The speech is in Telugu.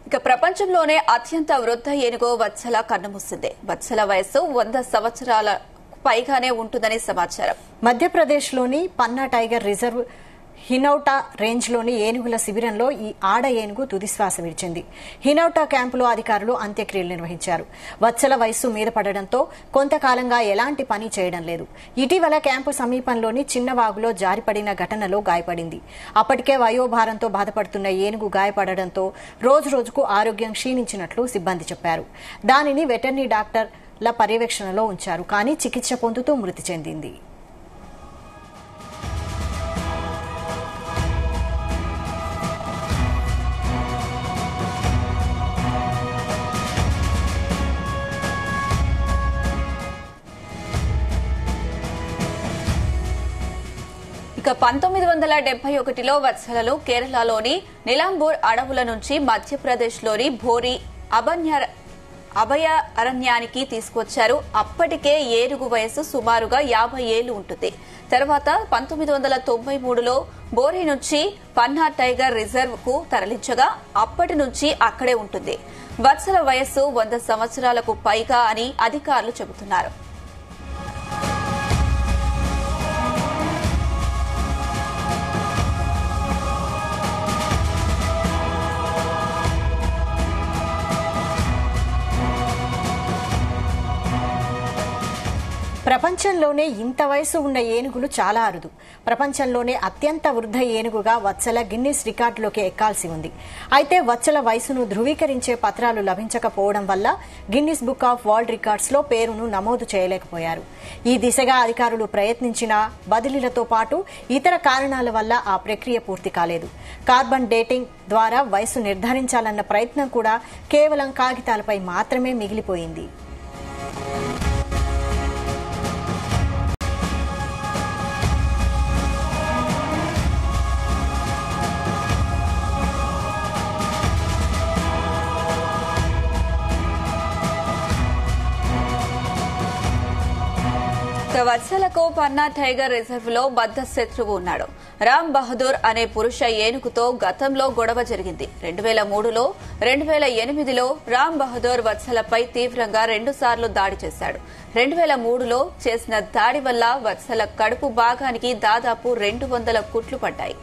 ఇక ప్రపంచంలోనే అత్యంత వృద్ధ ఏనుగు వత్సల కన్నుమూసింది. వత్సల వయస్సు 100 సంవత్సరాల పైగానే ఉంటుందని సమాచారం. మధ్యప్రదేశ్లోని పన్నా టైగర్ రిజర్వ్ హినౌటా రేంజ్లోని ఏనుగుల శిబిరంలో ఈ ఆడ ఏనుగు తుదిశ్వాస విడిచింది. హినౌటా క్యాంపులో అధికారులు అంత్యక్రియలు నిర్వహించారు. వత్సల వయస్సు మీద పడడంతో కొంతకాలంగా ఎలాంటి పని చేయడం లేదు. ఇటీవల క్యాంపు సమీపంలోని చిన్న వాగులో జారిపడిన ఘటనలో గాయపడింది. అప్పటికే వయోభారంతో బాధపడుతున్న ఏనుగు గాయపడడంతో రోజురోజుకు ఆరోగ్యం క్షీణించినట్లు సిబ్బంది చెప్పారు. దానిని వెటర్నరీ డాక్టర్ల పర్యవేక్షణలో ఉంచారు. కానీ చికిత్స పొందుతూ మృతి చెందింది. ఇక 1971లో వత్సలలు కేరళలోని నిలాంబూర్ అడవుల నుంచి మధ్యప్రదేశ్లోని భోరి అభయ అరణ్యానికి తీసుకొచ్చారు. అప్పటికే ఏనుగు వయస్సు సుమారుగా 50 ఏళ్లు ఉంటుంది. తర్వాత 1993లో బోరి నుంచి పన్నా టైగర్ రిజర్వ్ కు తరలించగా అప్పటి నుంచి అక్కడే ఉంటుంది. వత్సల వయస్సు 100 సంవత్సరాలకు పైగా అని అధికారులు చెబుతున్నారు. ప్రపంచంలోనే ఇంత వయసు ఉన్న ఏనుగులు చాలా అరుదు. ప్రపంచంలోనే అత్యంత వృద్ధ ఏనుగుగా వత్సల గిన్నిస్ రికార్డులోకి ఎక్కాల్సి ఉంది. అయితే వత్సల వయసును ధృవీకరించే పత్రాలు లభించకపోవడం వల్ల Guinness book of world records లో పేరును నమోదు చేయలేకపోయారు. ఈ దిశగా అధికారులు ప్రయత్నించినా బదిలీలతో పాటు ఇతర కారణాల వల్ల ఆ ప్రక్రియ పూర్తి కాలేదు. కార్బన్ డేటింగ్ ద్వారా వయసు నిర్ధారించాలన్న ప్రయత్నం కూడా కేవలం కాగితాలపై మాత్రమే మిగిలిపోయింది. వత్సలకు పన్నా టైగర్ రిజర్వ్ లో బద్ద శత్రువు ఉన్నాడు. రామ్ బహదూర్ అనే పురుష ఏనుగుతో గతంలో గొడవ జరిగింది. 2003లో 2008లో రామ్ బహదూర్ వత్సలపై తీవ్రంగా 2 సార్లు దాడి చేశాడు. 2003లో చేసిన దాడి వల్ల వత్సల కడుపు భాగానికి దాదాపు 200 కుట్లు పడ్డాయి.